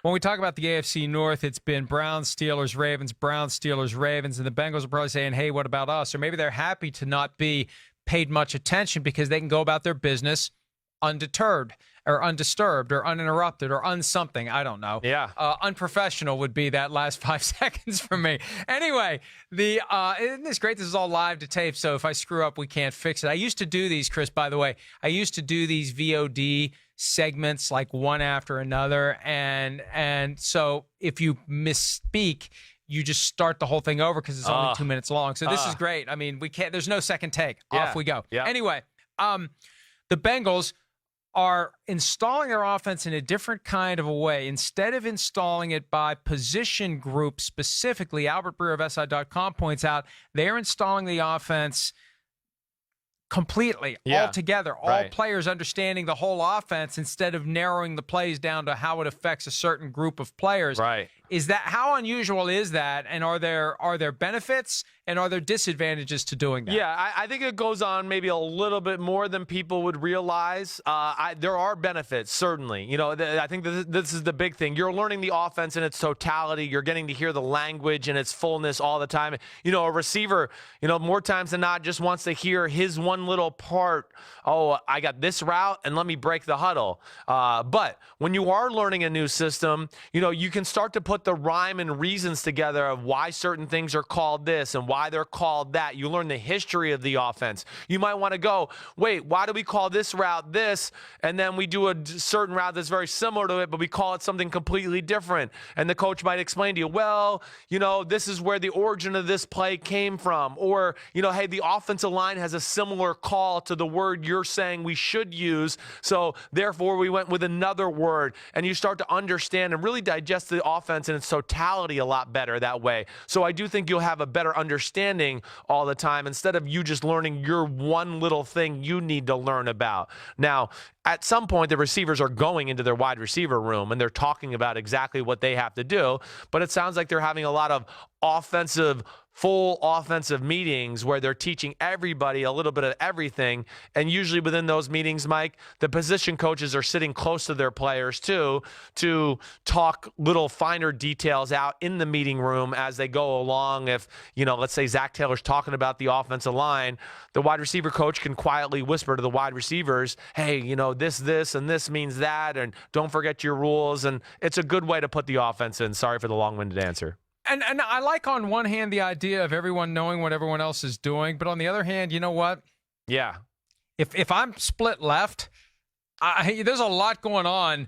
When we talk about the AFC North, it's been Browns, Steelers, Ravens, Browns, Steelers, Ravens, and the Bengals are probably saying, hey, what about us? Or maybe they're happy to not be paid much attention because they can go about their business undeterred or undisturbed or uninterrupted or unsomething. I don't know. Yeah. Unprofessional would be that last 5 seconds for me. Anyway, isn't this great? This is all live to tape, so if I screw up, we can't fix it. I used to do these, Chris, by the way. I used to do these VOD segments like one after another, and so if you misspeak, you just start the whole thing over because it's only 2 minutes long. So this is great. I mean, we can't. There's no second take. Yeah. Off we go. Yeah. Anyway, the Bengals are installing their offense in a different kind of a way. Instead of installing it by position group specifically, Albert Breer of SI.com points out they're installing the offense completely, all together, all players understanding the whole offense instead of narrowing the plays down to how it affects a certain group of players. Right. Is that, how unusual is that? And are there benefits and are there disadvantages to doing that? Yeah, I think it goes on maybe a little bit more than people would realize. There are benefits, certainly. You know, I think this is the big thing. You're learning the offense in its totality. You're getting to hear the language in its fullness all the time. You know, a receiver, more times than not just wants to hear his one little part. Oh, I got this route, and let me break the huddle. But when you are learning a new system, you can start to put the rhyme and reasons together of why certain things are called this and why they're called that. You learn the history of the offense. You might want to go, wait, why do we call this route this? And then we do a certain route that's very similar to it, but we call it something completely different. And the coach might explain to you, well, this is where the origin of this play came from. Or, hey, the offensive line has a similar call to the word you're saying we should use. So therefore we went with another word. And you start to understand and really digest the offense in its totality a lot better that way. So I do think you'll have a better understanding all the time instead of you just learning your one little thing you need to learn about. Now, at some point, the receivers are going into their wide receiver room and they're talking about exactly what they have to do, but it sounds like they're having a lot of full offensive meetings where they're teaching everybody a little bit of everything. And usually within those meetings, Mike, the position coaches are sitting close to their players too, to talk little finer details out in the meeting room as they go along. If, let's say Zach Taylor's talking about the offensive line, the wide receiver coach can quietly whisper to the wide receivers, hey, this, and this means that, and don't forget your rules. And it's a good way to put the offense in. Sorry for the long-winded answer. And I like on one hand the idea of everyone knowing what everyone else is doing, but on the other hand, you know what? Yeah. If I'm split left, there's a lot going on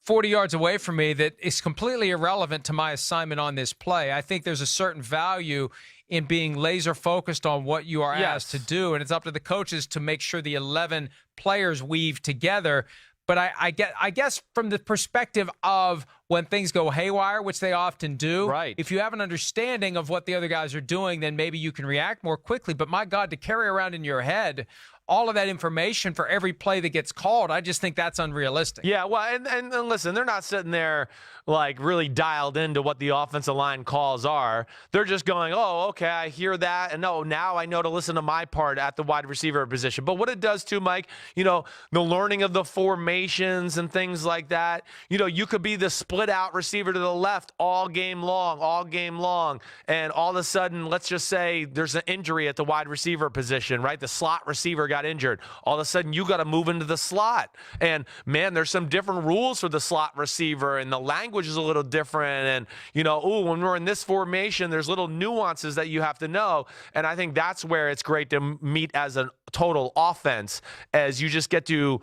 40 yards away from me that is completely irrelevant to my assignment on this play. I think there's a certain value in being laser focused on what you are asked to do, and it's up to the coaches to make sure the 11 players weave together. But I guess from the perspective of when things go haywire, which they often do, right, if you have an understanding of what the other guys are doing, then maybe you can react more quickly. But my God, to carry around in your head all of that information for every play that gets called, I just think that's unrealistic. Yeah, well, and listen, they're not sitting there like really dialed into what the offensive line calls are. They're just going, oh, okay, I hear that, and no, now I know to listen to my part at the wide receiver position. But what it does too, Mike, the learning of the formations and things like that, you could be the split out receiver to the left all game long, and all of a sudden, let's just say there's an injury at the wide receiver position, right? The slot receiver got injured. All of a sudden, you got to move into the slot. And, man, there's some different rules for the slot receiver, and the language is a little different. And, when we're in this formation, there's little nuances that you have to know. And I think that's where it's great to meet as a total offense, as you just get to,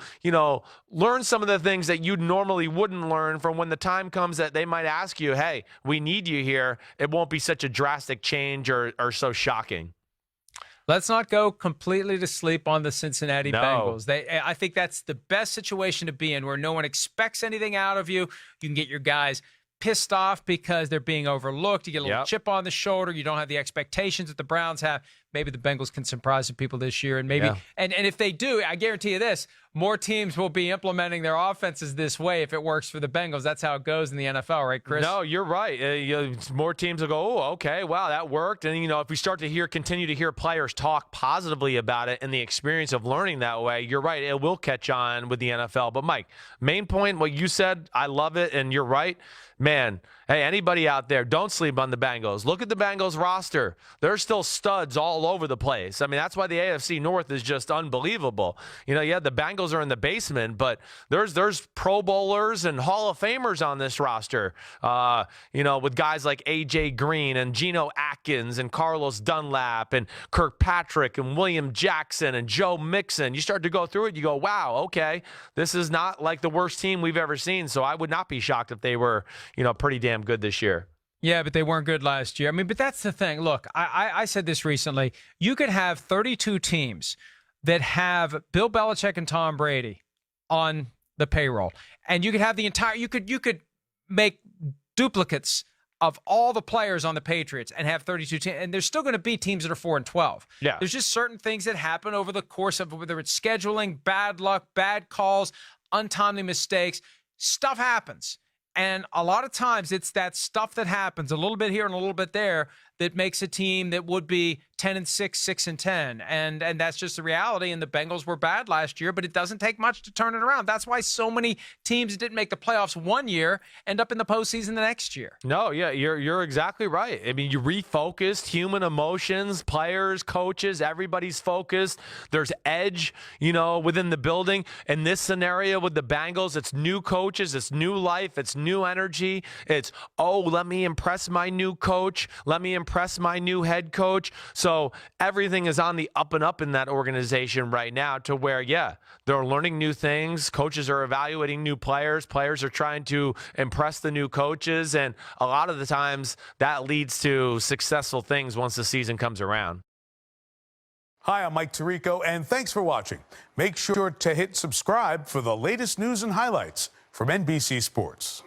learn some of the things that you normally wouldn't learn from when the time comes that they might ask you, hey, we need you here. It won't be such a drastic change or so shocking. Let's not go completely to sleep on the Cincinnati Bengals. I think that's the best situation to be in, where no one expects anything out of you. You can get your guys pissed off because they're being overlooked. You get a little chip on the shoulder. You don't have the expectations that the Browns have. maybe the Bengals can surprise some people this year. And maybe, Yeah. and if they do, I guarantee you this, more teams will be implementing their offenses this way if it works for the Bengals. That's how it goes in the NFL, right, Chris? No, you're right. More teams will go, oh, okay, wow, that worked. And, if we start to continue to hear players talk positively about it and the experience of learning that way, you're right, it will catch on with the NFL. But, Mike, main point, what you said, I love it, and you're right. Man, hey, anybody out there, don't sleep on the Bengals. Look at the Bengals roster. There's still studs all over the place. I mean, that's why the AFC North is just unbelievable. Yeah, the Bengals are in the basement, but there's Pro Bowlers and Hall of Famers on this roster, with guys like A.J. Green and Geno Atkins and Carlos Dunlap and Kirkpatrick and William Jackson and Joe Mixon. You start to go through it, you go, wow, okay, this is not like the worst team we've ever seen, so I would not be shocked if they were pretty damn good this year. Yeah, but they weren't good last year. I mean, but that's the thing. Look, I said this recently. You could have 32 teams that have Bill Belichick and Tom Brady on the payroll, and you could have the entire. You could make duplicates of all the players on the Patriots and have 32 teams, and there's still going to be teams that are 4-12. Yeah, there's just certain things that happen over the course of whether it's scheduling, bad luck, bad calls, untimely mistakes. Stuff happens. And a lot of times it's that stuff that happens a little bit here and a little bit there that makes a team that would be 10-6, 6-10. And that's just the reality. And the Bengals were bad last year, but it doesn't take much to turn it around. That's why so many teams that didn't make the playoffs one year end up in the postseason the next year. No, yeah, you're exactly right. I mean, you refocused human emotions, players, coaches, everybody's focused. There's edge, within the building. In this scenario with the Bengals, it's new coaches, it's new life, it's new energy. It's, let me impress my new coach. Let me impress my new head coach. So everything is on the up and up in that organization right now to where, yeah, they're learning new things. Coaches are evaluating new players. Players are trying to impress the new coaches. And a lot of the times that leads to successful things once the season comes around. Hi, I'm Mike Tirico, and thanks for watching. Make sure to hit subscribe for the latest news and highlights from NBC Sports.